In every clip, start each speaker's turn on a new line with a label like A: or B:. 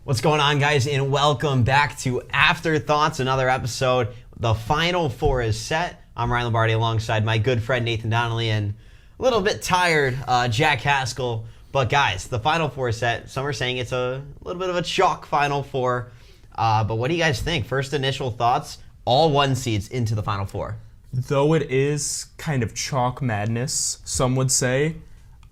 A: What's going on, guys, and welcome back to Afterthoughts, another episode. The Final Four is set. I'm Ryan Lombardi alongside my good friend Nathan Donnelly and a little bit tired Jack Haskell. But guys, the Final Four is set. Some are saying it's a little bit of a chalk Final Four. But what do you guys think? First initial thoughts, all one seeds into the Final Four.
B: Though it is kind of chalk madness, some would say,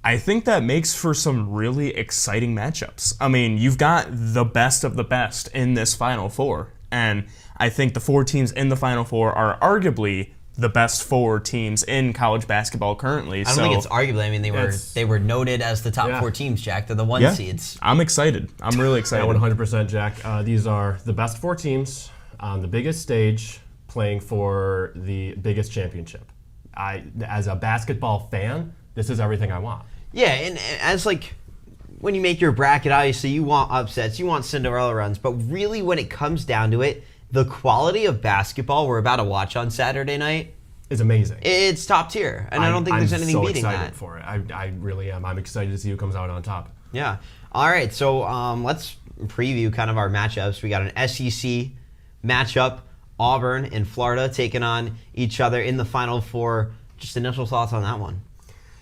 B: I think that makes for some really exciting matchups. I mean, you've got the best of the best in this Final Four, and I think the four teams in the Final Four are arguably the best four teams in college basketball currently.
A: I don't think it's arguably. I mean, they were noted as the top four teams, Jack. They're the one seeds.
B: I'm excited. I'm really excited.
C: Yeah, 100%, Jack. These are the best four teams on the biggest stage playing for the biggest championship. As a basketball fan, this is everything I want.
A: Yeah, and as when you make your bracket, obviously you want upsets, you want Cinderella runs, but really when it comes down to it, the quality of basketball we're about to watch on Saturday night
C: is amazing.
A: It's top tier, and I don't think there's anything beating that.
C: I'm so excited for it. I really am. I'm excited to see who comes out on top.
A: Yeah. All right, so let's preview kind of our matchups. We got an SEC matchup, Auburn and Florida taking on each other in the Final Four. Just initial thoughts on that one.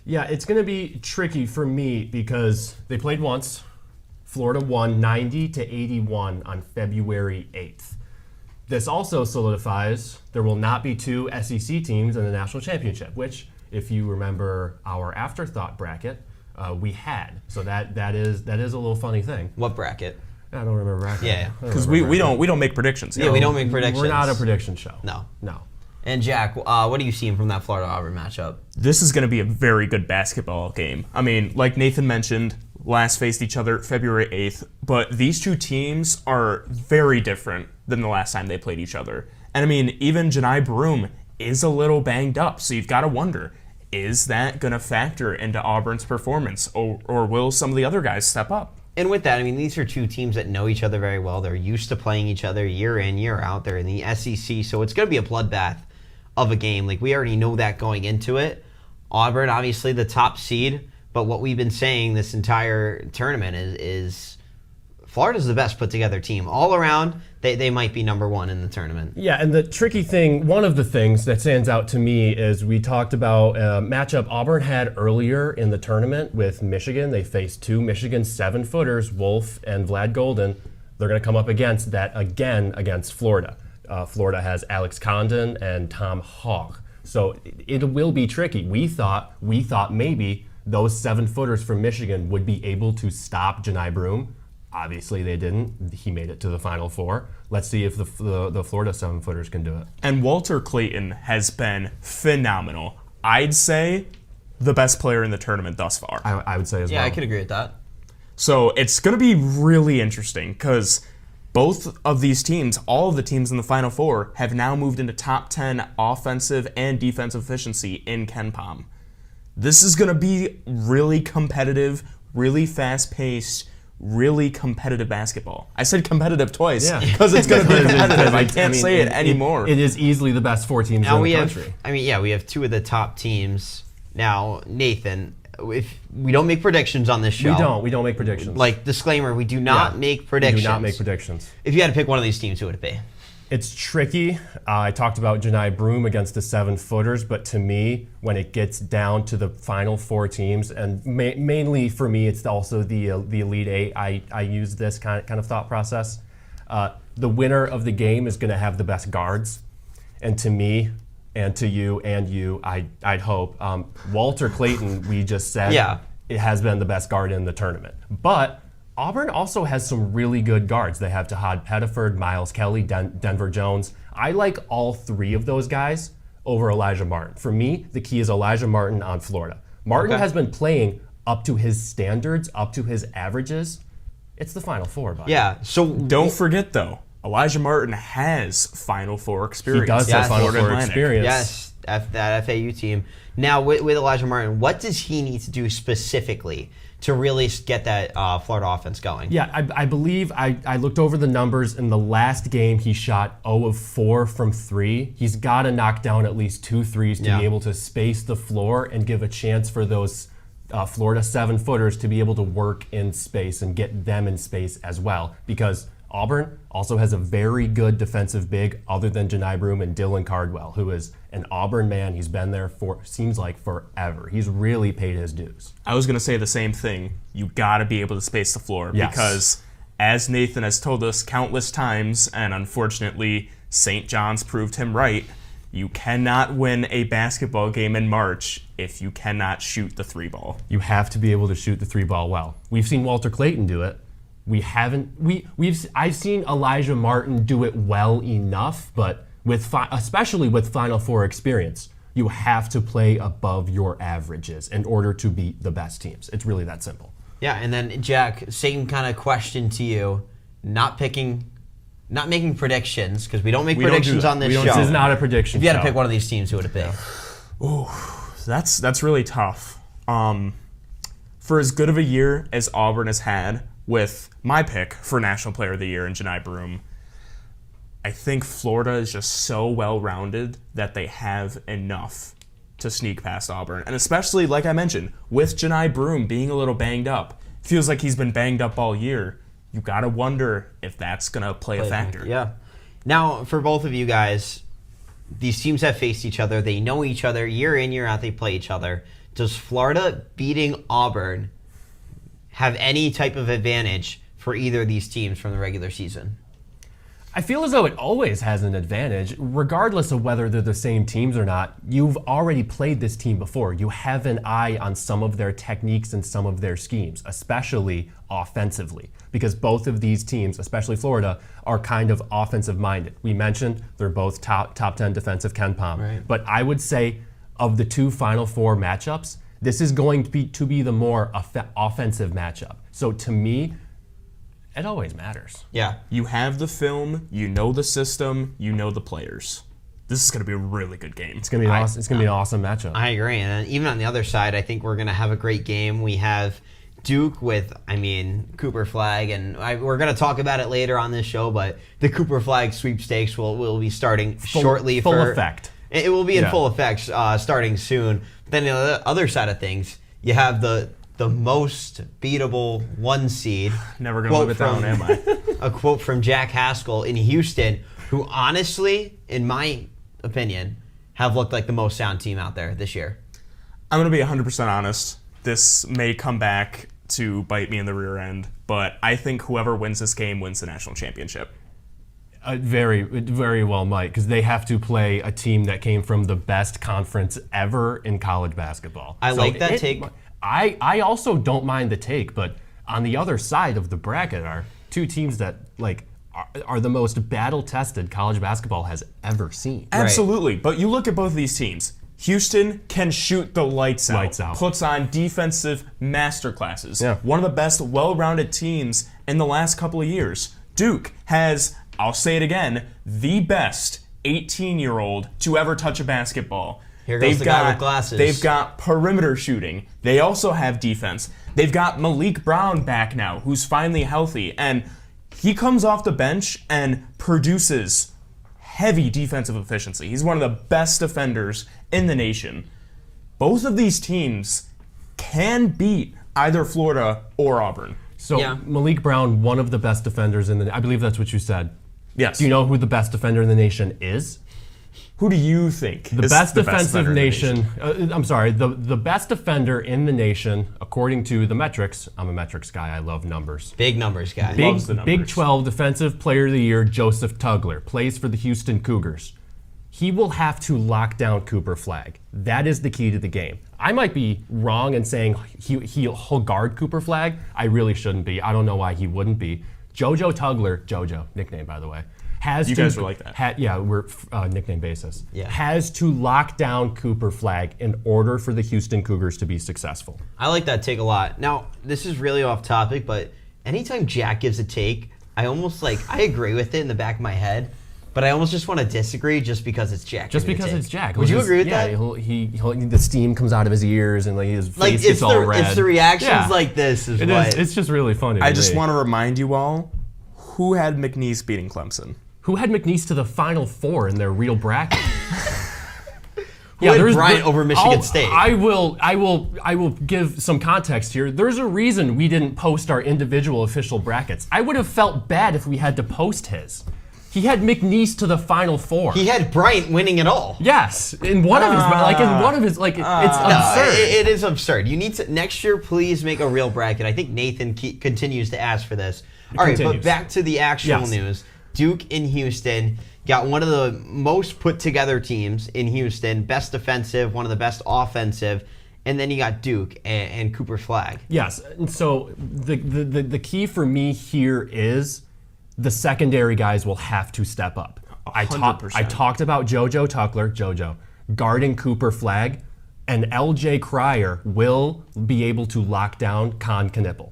C: Yeah, it's going to be tricky for me because they played once. Florida won 90-81 on February 8th. This also solidifies there will not be two SEC teams in the national championship, which, if you remember our afterthought bracket, we had. So that is a little funny thing.
A: What bracket?
C: I don't remember bracket.
A: Yeah,
B: because we don't make predictions.
A: Yeah, we don't make predictions.
C: We're not a prediction show.
A: No.
C: And
A: Jack, what are you seeing from that Florida-Auburn matchup?
B: This is going to be a very good basketball game. I mean, like Nathan mentioned, last faced each other February 8th, but these two teams are very different than the last time they played each other. And I mean, even Johni Broome is a little banged up, so you've got to wonder, is that going to factor into Auburn's performance, or will some of the other guys step up?
A: And with that, I mean, these are two teams that know each other very well. They're used to playing each other year in, year out. They're in the SEC, so it's going to be a bloodbath of a game. Like, we already know that going into it. Auburn, obviously the top seed, but what we've been saying this entire tournament is Florida's the best put together team. All around, they might be number one in the tournament.
C: Yeah, and the tricky thing, one of the things that stands out to me is we talked about a matchup Auburn had earlier in the tournament with Michigan. They faced two Michigan 7-footers, Wolf and Vlad Golden. They're going to come up against that again against Florida. Florida has Alex Condon and Tom Hogg. So it will be tricky. We thought maybe those 7-footers from Michigan would be able to stop Johni Broome. Obviously they didn't. He made it to the Final Four. Let's see if the Florida 7-footers can do it.
B: And Walter Clayton has been phenomenal. I'd say the best player in the tournament thus far.
C: I would say as well.
A: Yeah, I could agree with that.
B: So it's going to be really interesting because both of these teams, all of the teams in the Final Four, have now moved into top 10 offensive and defensive efficiency in KenPom. This is going to be really competitive, really fast-paced, really competitive basketball. I said competitive twice because it's going to be competitive. I can't say it anymore.
C: It is easily the best four teams in the country.
A: We have two of the top teams. Now, Nathan, if we don't make predictions on this show.
C: We don't make predictions.
A: Like, disclaimer, we do not make predictions.
C: We do not make predictions.
A: If you had to pick one of these teams, who would it be?
C: It's tricky. I talked about Johni Broome against the 7-footers, but to me, when it gets down to the Final Four teams, and mainly for me, it's also the Elite Eight, I use this kind of thought process. The winner of the game is going to have the best guards. And to me, and to you, I'd hope, Walter Clayton, we just said, it has been the best guard in the tournament. But Auburn also has some really good guards. They have Tahad Pettiford, Miles Kelly, Denver Jones. I like all three of those guys over Elijah Martin. For me, the key is Elijah Martin on Florida. Martin has been playing up to his standards, up to his averages. It's the Final Four, buddy.
A: Yeah, so
B: don't forget, though, Elijah Martin has Final Four experience.
C: He does have Final Four experience.
A: Yes, that FAU team. Now, with Elijah Martin, what does he need to do specifically to really get that Florida offense going?
C: Yeah, I believe I looked over the numbers. In the last game, he shot 0 of 4 from 3. He's got to knock down at least 2 threes to be able to space the floor and give a chance for those Florida 7-footers to be able to work in space and get them in space as well, because Auburn also has a very good defensive big other than Janai Broome and Dylan Cardwell, who is an Auburn man. He's been there for, seems like, forever. He's really paid his dues.
B: I was going to say the same thing. You got to be able to space the floor because, as Nathan has told us countless times, and unfortunately St. John's proved him right, you cannot win a basketball game in March if you cannot shoot the 3-ball.
C: You have to be able to shoot the 3-ball well. We've seen Walter Clayton do it. I've seen Elijah Martin do it well enough, but especially with Final Four experience, you have to play above your averages in order to beat the best teams. It's really that simple.
A: Yeah, and then Jack, same kind of question to you. Not making predictions, because we don't make predictions on this show.
C: This is not a prediction.
A: If you had to pick one of these teams, who would it be?
B: Ooh, that's really tough. For as good of a year as Auburn has had, with my pick for National Player of the Year in Janai Broome, I think Florida is just so well-rounded that they have enough to sneak past Auburn. And especially, like I mentioned, with Janai Broome being a little banged up, feels like he's been banged up all year. You got to wonder if that's going to play a factor.
A: Yeah. Now, for both of you guys, these teams have faced each other. They know each other. Year in, year out, they play each other. Does Florida beating Auburn have any type of advantage for either of these teams from the regular season?
C: I feel as though it always has an advantage, regardless of whether they're the same teams or not. You've already played this team before. You have an eye on some of their techniques and some of their schemes, especially offensively, because both of these teams, especially Florida, are kind of offensive-minded. We mentioned they're both top 10 defensive KenPom,
A: right.
C: But I would say of the two Final Four matchups, this is going to be the more offensive matchup. So to me, it always matters.
A: Yeah.
B: You have the film, you know the system, you know the players. This is going to be a really good game.
C: It's going to be an awesome matchup.
A: I agree. And even on the other side, I think we're going to have a great game. We have Duke with, Cooper Flag, and we're going to talk about it later on this show, but the Cooper Flag sweepstakes will be starting shortly.
C: Full effect.
A: It will be in full effect starting soon. Then on the other side of things, you have the most beatable 1 seed.
B: Never going to live it down, am I?
A: A quote from Jack Haskell in Houston, who honestly, in my opinion, have looked like the most sound team out there this year.
B: I'm going to be 100% honest. This may come back to bite me in the rear end, but I think whoever wins this game wins the national championship.
C: Very, very well might, because they have to play a team that came from the best conference ever in college basketball.
A: I like that take.
C: I also don't mind the take, but on the other side of the bracket are two teams that are the most battle-tested college basketball has ever seen.
B: Absolutely, but you look at both of these teams. Houston can shoot the lights out. Puts on defensive masterclasses.
C: Yeah.
B: One of the best well-rounded teams in the last couple of years. Duke has, I'll say it again, the best 18-year-old to ever touch a basketball.
A: Here goes the guy with glasses.
B: They've got perimeter shooting. They also have defense. They've got Malik Brown back now, who's finally healthy, and he comes off the bench and produces heavy defensive efficiency. He's one of the best defenders in the nation. Both of these teams can beat either Florida or Auburn.
C: So Malik Brown, one of the best defenders I believe that's what you said.
B: Yes.
C: Do you know who the best defender in the nation is?
B: Who do you think
C: the
B: is
C: best
B: the
C: defensive
B: best
C: nation? The best defender in the nation, according to the metrics. I'm a metrics guy. I love numbers.
A: Big numbers guy.
B: Loves the numbers.
C: Big 12 Defensive Player of the Year, Joseph Tugler, plays for the Houston Cougars. He will have to lock down Cooper Flag. That is the key to the game. I might be wrong in saying he'll guard Cooper Flag. I really shouldn't be. I don't know why he wouldn't be. JoJo Tugler, JoJo, nickname by the way,
B: you guys are like that.
C: We're nickname basis.
A: Yeah.
C: Has to lock down Cooper Flag in order for the Houston Cougars to be successful.
A: I like that take a lot. Now, this is really off topic, but anytime Jack gives a take, I agree with it in the back of my head, but I almost just want to disagree just because it's Jack.
C: Just because it's Jack.
A: Would you agree with that?
C: Yeah, the steam comes out of his ears and his face gets all red.
A: It's the reactions like this is what.
C: It's just really funny.
B: I just want to remind you all, who had McNeese beating Clemson?
C: Who had McNeese to the Final Four in their real bracket?
A: Who had Bryant over Michigan State?
C: I will give some context here. There's a reason we didn't post our individual official brackets. I would have felt bad if we had to post his. He had McNeese to the Final Four.
A: He had Bryant winning it all.
C: Yes, in one of his, it's absurd.
A: It is absurd. You need to next year. Please make a real bracket. I think Nathan continues to ask for this. All right, but back to the actual news. Duke in Houston got one of the most put together teams in Houston. Best defensive, one of the best offensive, and then you got Duke and Cooper Flagg.
C: Yes, and so the key for me here is the secondary guys will have to step up.
B: 100%.
C: I talked about JoJo Tuckler, guarding Cooper Flagg, and LJ Cryer will be able to lock down Con Knipple.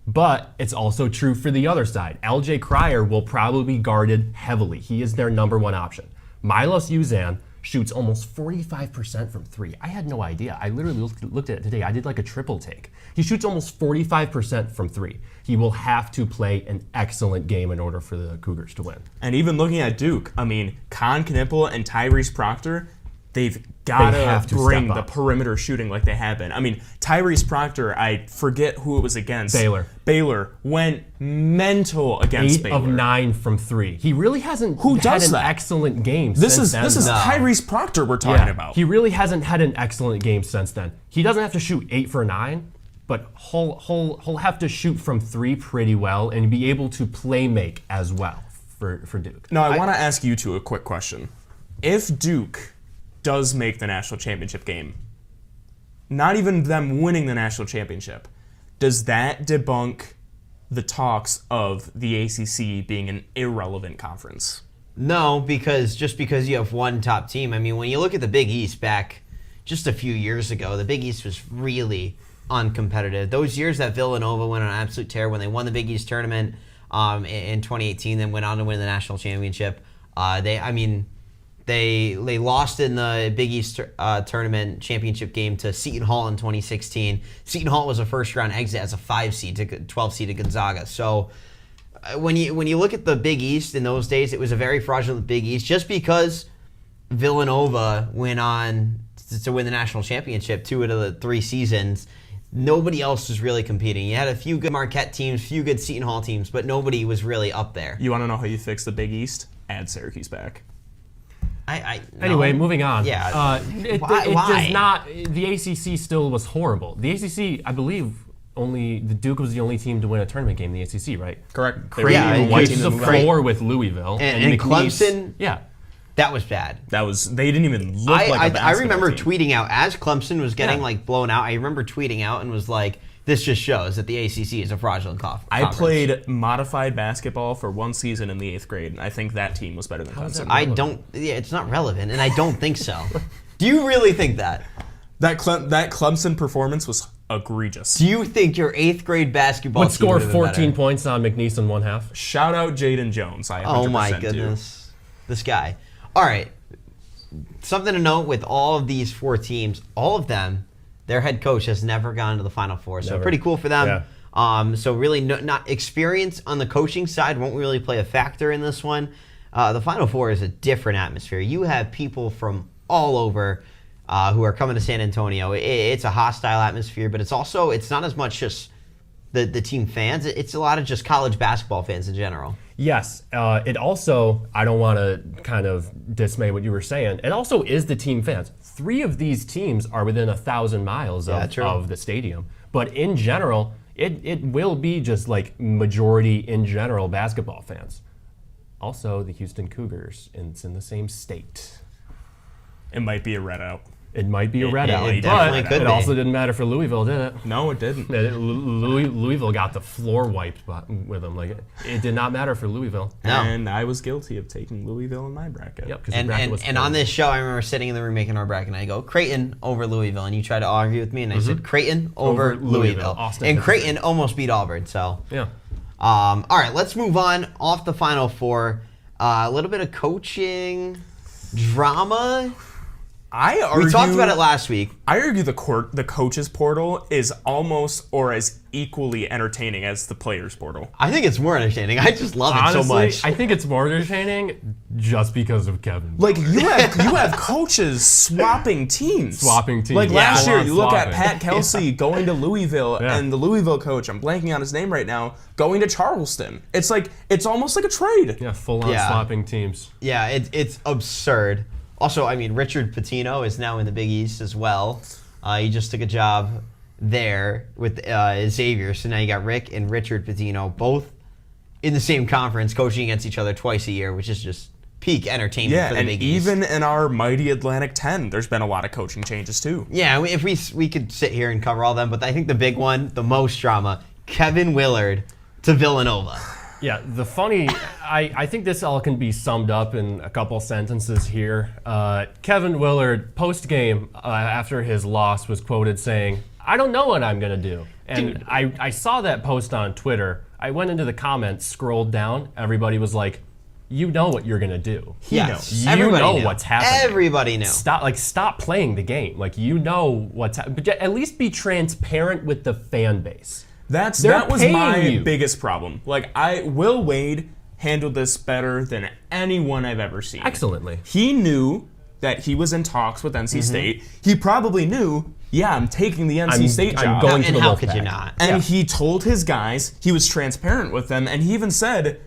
C: But it's also true for the other side. LJ Cryer will probably be guarded heavily. He is their number one option. Milos Uzan shoots almost 45% from three. I had no idea. I literally looked at it today. I did like a triple take. He shoots almost 45% from three. He will have to play an excellent game in order for the Cougars to win.
B: And even looking at Duke, I mean, Con Knipple and Tyrese Proctor, they've got to bring the perimeter shooting like they have been. I mean, Tyrese Proctor, I forget who it was against. Baylor went mental against Baylor.
C: 8 of 9 from 3. He really hasn't had an excellent game
B: this
C: since then.
B: This is Tyrese Proctor we're talking about.
C: He really hasn't had an excellent game since then. He doesn't have to shoot 8 for 9, but he'll have to shoot from 3 pretty well and be able to play make as well for Duke.
B: Now, I want to ask you two a quick question. If Duke does make the national championship game, not even them winning the national championship, does that debunk the talks of the ACC being an irrelevant conference?
A: No, because you have one top team. I mean, when you look at the Big East back just a few years ago, the Big East was really uncompetitive. Those years that Villanova went on an absolute tear when they won the Big East tournament in 2018, then went on to win the national championship. They lost in the Big East tournament championship game to Seton Hall in 2016. Seton Hall was a first-round exit as a 5 seed to 12 seed to Gonzaga. So when you look at the Big East in those days, it was a very fraudulent Big East. Just because Villanova went on to win the national championship 2 out of the 3 seasons, nobody else was really competing. You had a few good Marquette teams, few good Seton Hall teams, but nobody was really up there.
B: You want to know how you fix the Big East? Add Syracuse back.
C: Anyway, moving on.
A: Yeah.
C: It does not. The ACC still was horrible. The ACC, I believe, the Duke was the only team to win a tournament game in the ACC, right?
B: Correct.
C: Creighton wiped the floor with Louisville
A: and Clemson.
C: Yeah.
A: That was bad.
B: They didn't even look like a basketball
A: I remember
B: team.
A: tweeting out as Clemson was getting blown out. I remember tweeting out and was like, "This just shows that the ACC is a fraudulent conference."
B: I played modified basketball for 1 season in the 8th grade, and I think that team was better than Clemson.
A: It's not relevant, and I don't think so. Do you really think that?
B: That Clemson performance was egregious.
A: Do you think your 8th grade basketball
C: would
A: team
C: score
A: would have been
C: 14
A: better?
C: points on McNeese in 1/2?
B: Shout out Jaden Jones. I 100%
A: Oh my goodness, this guy. All right, something to note with all of these 4 teams, all of them, their head coach has never gone to the Final Four, so pretty cool for them. Yeah. So really, not experience on the coaching side won't really play a factor in this one. The Final Four is a different atmosphere. You have people from all over who are coming to San Antonio. It's a hostile atmosphere, but it's not as much just the team fans. It's a lot of just college basketball fans in general.
C: Yes. It also, I don't want to kind of dismay what you were saying, it also is the team fans. 3 of these teams are within 1,000 miles of the stadium. But in general, it will be just like majority in general basketball fans. Also, the Houston Cougars, and it's in the same state.
B: It might be a red out.
C: It might be a red out,
A: but
C: it also didn't matter for Louisville, did it?
B: No, it didn't.
C: Louisville got the floor wiped with them. Like it did not matter for Louisville.
A: No.
B: And I was guilty of taking Louisville in my bracket.
C: Yep.
A: And on this show, I remember sitting in the room making our bracket, and I go Creighton over Louisville, and you tried to argue with me, and I said Creighton over Louisville. And Creighton almost beat Auburn. So
C: yeah.
A: All right, let's move on off the Final Four. A little bit of coaching drama We talked about it last week.
B: I argue the coaches portal is almost or as equally entertaining as the players portal.
A: I think it's more entertaining. I just love it so much.
C: I think it's more entertaining just because of Kevin.
B: Like you have coaches swapping teams. Like last year, you look at Pat Kelsey going to Louisville and the Louisville coach, I'm blanking on his name right now, going to Charleston. It's almost like a trade.
C: Yeah, full on swapping teams.
A: Yeah, it's absurd. Also, I mean, Richard Pitino is now in the Big East as well. He just took a job there with Xavier. So now you got Rick and Richard Pitino both in the same conference, coaching against each other twice a year, which is just peak entertainment for the Big East.
B: Even in our mighty Atlantic 10, there's been a lot of coaching changes too.
A: Yeah, if we could sit here and cover all them, but I think the big one, the most drama, Kevin Willard to Villanova.
C: Yeah, I think this all can be summed up in a couple sentences here. Kevin Willard, post-game, after his loss, was quoted saying, "I don't know what I'm going to do." And I saw that post on Twitter. I went into the comments, scrolled down. Everybody was like, "You know what you're going to do.
A: He knows.
C: You know what's happening.
A: Everybody knows.
C: Stop playing the game. Like, you know what's happening. But at least be transparent with the fan base."
B: That was my biggest problem. Like, Will Wade handled this better than anyone I've ever seen.
C: Excellently.
B: He knew that he was in talks with NC State. He probably knew, I'm taking the NC State job.
C: I'm going to the
A: how
C: Wolfpack.
A: could you not?
B: And he told his guys, he was transparent with them, and he even said,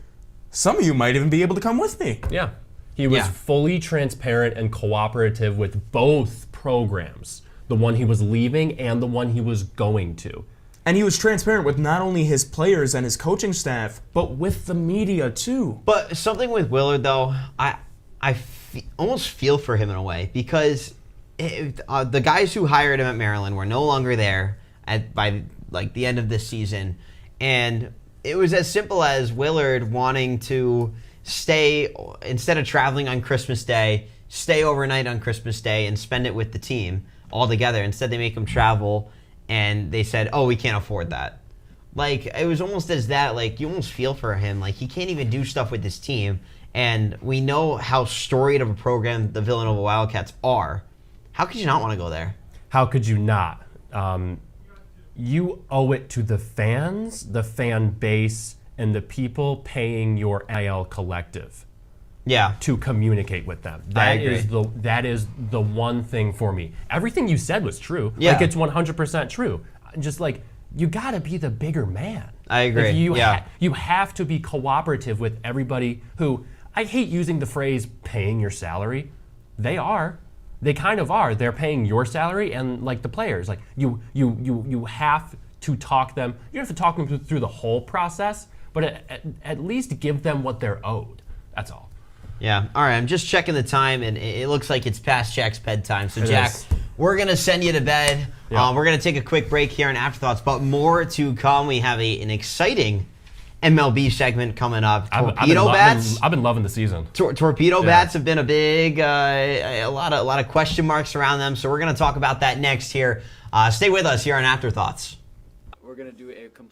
B: some of you might even be able to come with me.
C: Yeah. He was fully transparent and cooperative with both programs, the one he was leaving and the one he was going to.
B: And he was transparent with not only his players and his coaching staff, but with the media too.
A: But something with Willard, though, I almost feel for him in a way, because the guys who hired him at Maryland were no longer there by the end of this season, and it was as simple as Willard wanting to stay, instead of traveling on Christmas Day, stay overnight on Christmas Day and spend it with the team all together. Instead, they make him travel. And they said, we can't afford that. Like, it was almost as that, like, you almost feel for him. Like, he can't even do stuff with his team. And we know how storied of a program the Villanova Wildcats are. How could you not want to go there?
C: How could you not? You owe it to the fans, the fan base, and the people paying your NIL collective.
A: Yeah.
C: To communicate with them. That is the one thing for me. Everything you said was true.
A: Yeah.
C: Like, it's 100% true. Just like, you got to be the bigger man.
A: I agree.
C: Like, you have to be cooperative with everybody who, I hate using the phrase paying your salary. They are. They kind of are. They're paying your salary and like the players. Like, you have to talk them. You have to talk them through the whole process, but at least give them what they're owed. That's all.
A: Yeah. All right. I'm just checking the time, and it looks like it's past Jack's bedtime. So, Jack, we're going to send you to bed. Yeah. We're going to take a quick break here on Afterthoughts, but more to come. We have an exciting MLB segment coming up. Torpedo bats.
C: I've been loving the season.
A: Torpedo bats have been a big, a lot of question marks around them. So we're going to talk about that next here. Stay with us here on Afterthoughts.
D: We're going to do a complete